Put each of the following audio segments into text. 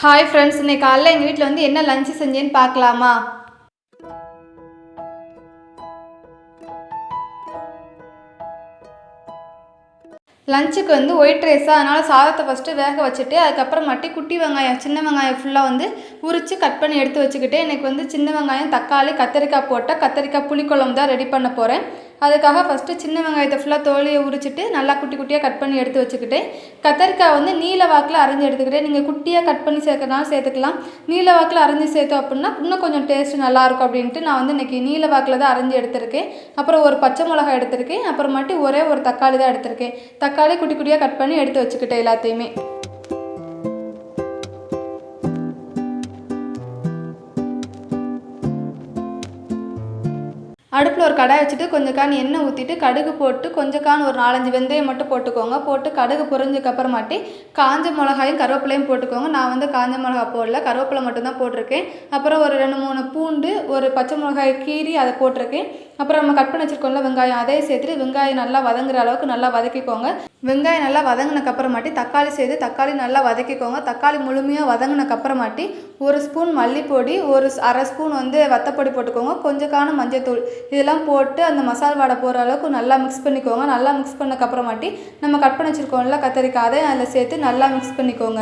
Hi friends, இன்னைக்கு காலையில் எங்கள் வீட்டில் வந்து என்ன லஞ்சு செஞ்சேன்னு பார்க்கலாமா? லஞ்சுக்கு வந்து ஒயிட் ரைஸாக, அதனால் சாதத்தை ஃபஸ்ட்டு வேக வச்சுட்டு அதுக்கப்புறமாட்டி குட்டி வெங்காயம் சின்ன வெங்காயம் ஃபுல்லாக வந்து உரித்து கட் பண்ணி எடுத்து வச்சுக்கிட்டு, எனக்கு வந்து சின்ன வெங்காயம் தக்காளி கத்திரிக்காய் போட்டால் கத்திரிக்காய் புளிக்குழம்பு தான் ரெடி பண்ண போகிறேன். அதுக்காக ஃபஸ்ட்டு சின்ன வெங்காயத்தை ஃபுல்லாக தோலியை உரிச்சிட்டு நல்லா குட்டி குட்டியாக கட் பண்ணி எடுத்து வச்சுக்கிட்டேன். கத்திரிக்காய் வந்து நீல வாக்கில் அரைஞ்சி எடுத்துக்கிட்டேன். நீங்கள் குட்டியாக கட் பண்ணி சேர்க்கறனாலும் சேர்த்துக்கலாம். நீல வாக்கில் அரைஞ்சி சேர்த்தோம் அப்படின்னா இன்னும் கொஞ்சம் டேஸ்ட்டு நல்லாயிருக்கும் அப்படின்ட்டு நான் வந்து இன்றைக்கி நீல வாக்கில் தான் அரைஞ்சி எடுத்திருக்கேன். அப்புறம் ஒரு பச்சை மிளகாய் எடுத்திருக்கேன். அப்புறமாட்டி ஒரே ஒரு தக்காளி தான் எடுத்திருக்கேன். தக்காளி குட்டி குட்டியாக கட் பண்ணி எடுத்து வச்சுக்கிட்டேன் எல்லாத்தையுமே. அடுப்பில் ஒரு கடாய் வச்சுட்டு கொஞ்சம் எண்ணெய் ஊற்றிட்டு கடுகு போட்டு கொஞ்சம் ஒரு 4-5 வெந்தயம் மட்டும் போட்டுக்கோங்க. போட்டு கடுகு பொரிஞ்சதுக்கப்புறமாட்டி காஞ்ச மிளகாயும் கருவேப்பிலையும் போட்டுக்கோங்க. நான் வந்து காஞ்ச மிளகா போடல, கருவேப்பிலை மட்டும்தான் போட்டிருக்கேன். அப்புறம் ஒரு 2-3 பூண்டு, ஒரு பச்சை மிளகாய் கீரி அதை போட்டிருக்கேன். அப்புறம் நம்ம கட் பண்ணி வச்சுருக்கோம்ல வெங்காயம், அதையும் சேர்த்துட்டு வெங்காயம் நல்லா வதங்குற அளவுக்கு நல்லா வதக்கிக்கோங்க. வெங்காயம் நல்லா வதங்கினக்கப்புறமாட்டி தக்காளி சேர்த்து தக்காளி நல்லா வதக்கிக்கோங்க. தக்காளி முழுமையாக வதங்கினக்கப்புறமாட்டி 1 ஸ்பூன் மல்லிப்பொடி, ஒரு அரை ஸ்பூன் வந்து வத்தப்பொடி போட்டுக்கோங்க. கொஞ்சம் மஞ்சத்தூள் இதெல்லாம் போட்டு அந்த மசால் வாடை போகிற அளவுக்கு நல்லா மிக்ஸ் பண்ணிக்கோங்க. நல்லா மிக்ஸ் பண்ணக்கப்புறமாட்டி நம்ம கட் பண்ணி வச்சுருக்கோம்ல கத்திரிக்காய், அதை அதில் சேர்த்து நல்லா மிக்ஸ் பண்ணிக்கோங்க.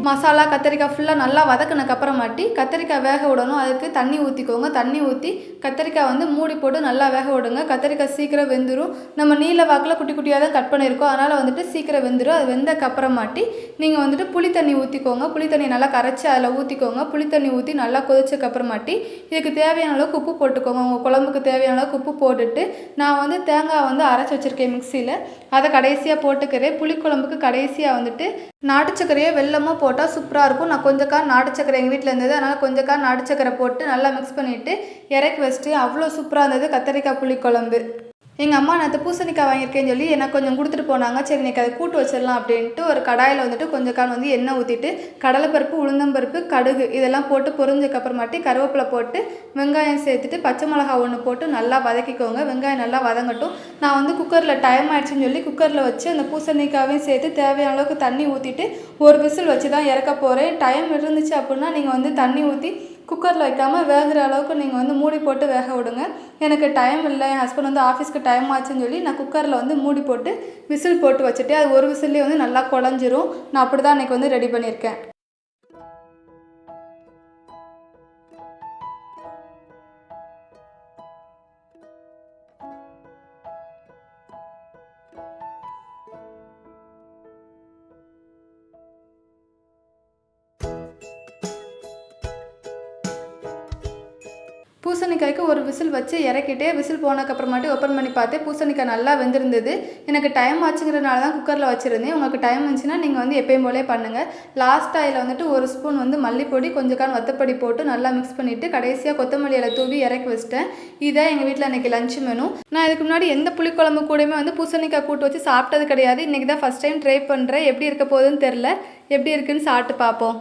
மசாலா கத்திரிக்காய் ஃபுல்லாக நல்லா வதக்கினக்கப்புறமாட்டி கத்திரிக்காய் வேக விடணும். அதுக்கு தண்ணி ஊற்றிக்கோங்க. தண்ணி ஊற்றி கத்திரிக்காய் வந்து மூடி போட்டு நல்லா வேக விடுங்க. கத்திரிக்காய் சீக்கிரம் வெந்துடும். நம்ம நீல வாக்கில் குட்டி குட்டியாக தான் கட் பண்ணியிருக்கோம், அதனால் வந்துட்டு சீக்கிரம் வெந்துடும். அது வெந்தக்கப்புறமாட்டி நீங்கள் வந்துட்டு புளி தண்ணி ஊற்றிக்கோங்க. புளி தண்ணி நல்லா கரைச்சி அதில் ஊற்றிக்கோங்க. புளி தண்ணி ஊற்றி நல்லா கொதிச்சக்கப்புறமாட்டி இதுக்கு தேவையான அளவுக்கு உப்பு போட்டுக்கோங்க. உங்கள் குழம்புக்கு தேவையான அளவுக்கு உப்பு போட்டுட்டு நான் வந்து தேங்காய் வந்து அரைச்சி வச்சுருக்கேன் மிக்சியில், அதை கடைசியாக போட்டுக்கிறேன். புளிக்குழம்புக்கு கடைசியாக வந்துட்டு நாட்டு சர்க்கரையோ வெல்லமோ போட்டால் சூப்பராக இருக்கும். நான் கொஞ்சம் நாட்டு சர்க்கரை எங்கள் வீட்டில் இருந்தது, அதனால் கொஞ்சம் நாட்டு சர்க்கரை போட்டு நல்லா மிக்ஸ் பண்ணிவிட்டு இறக்கி வச்சுட்டு அவ்வளோ சூப்பராக இருந்தது கத்திரிக்காய் புளிக்குழம்பு. எங்கள் அம்மா நேற்று பூசணிக்காய் வாங்கியிருக்கேன்னு சொல்லி எனக்கு கொஞ்சம் கொடுத்துட்டு போனாங்க. சரி இன்றைக்கி அதை கூட்டு வச்சிடலாம் அப்படின்ட்டு ஒரு கடாயில் வந்துட்டு கொஞ்சம் வந்து எண்ணெய் ஊற்றிட்டு கடலைப்பருப்பு, உளுந்தம்பருப்பு, கடுகு இதெல்லாம் போட்டு பொரிஞ்சக்கப்புறமாட்டி கருவேப்பிலை போட்டு வெங்காயம் சேர்த்துட்டு பச்சை மிளகா 1 போட்டு நல்லா வதக்கிக்கோங்க. வெங்காயம் நல்லா வதங்கட்டும். நான் வந்து குக்கரில் டைம் ஆகிடுச்சின்னு சொல்லி குக்கரில் வச்சு அந்த பூசணிக்காவையும் சேர்த்து தேவையான அளவுக்கு தண்ணி ஊற்றிட்டு ஒரு விசில் வச்சு தான் இறக்க போகிறேன். டைம் இருந்துச்சு அப்படின்னா நீங்கள் வந்து தண்ணி ஊற்றி குக்கரில் வைக்காமல் வேகிற அளவுக்கு நீங்கள் வந்து மூடி போட்டு வேக விடுங்க. எனக்கு டைம் இல்லை, என் ஹஸ்பண்ட் வந்து ஆஃபீஸ்க்கு டைம் ஆச்சுன்னு சொல்லி நான் குக்கரில் வந்து மூடி போட்டு விசில் போட்டு வச்சுட்டு அது ஒரு விசில்லே வந்து நல்லா குழஞ்சிரும். நான் அப்படி தான் அன்றைக்கி வந்து ரெடி பண்ணியிருக்கேன். பூசணிக்காய்க்கு ஒரு விசில் வச்சு இறக்கிட்டு விசில் போனதுக்கப்புறமாட்டி ஓப்பன் பண்ணி பார்த்தேன். பூசணிக்காய் நல்லா வெந்திருந்தது. எனக்கு டைம் ஆச்சுங்கிறதுனால தான் குக்கரில் வச்சுருந்தேன். உங்களுக்கு டைம் இருந்துச்சுன்னா நீங்கள் வந்து எப்பயும் போலே பண்ணுங்கள். லாஸ்ட்டாக அதில் வந்துட்டு 1 ஸ்பூன் வந்து மல்லிப்பொடி, கொஞ்சம் வத்தப்பொடி போட்டு நல்லா மிக்ஸ் பண்ணிவிட்டு கடைசியாக கொத்தமல்லி இலை தூவி இறக்கி வச்சிட்டேன். இதான் எங்கள் வீட்டில் இன்றைக்கி லஞ்ச் மெனு. நான் இதுக்கு முன்னாடி எந்த புளிக்குழம்பு கூடயுமே வந்து பூசணிக்காய் கூட்டு வச்சு சாப்பிட்டது கிடையாது. இன்றைக்கி தான் ஃபஸ்ட் டைம் ட்ரை பண்ணுறேன். எப்படி இருக்க போகுதுன்னு தெரில. எப்படி இருக்குன்னு சாப்பிட்டு பார்ப்போம்.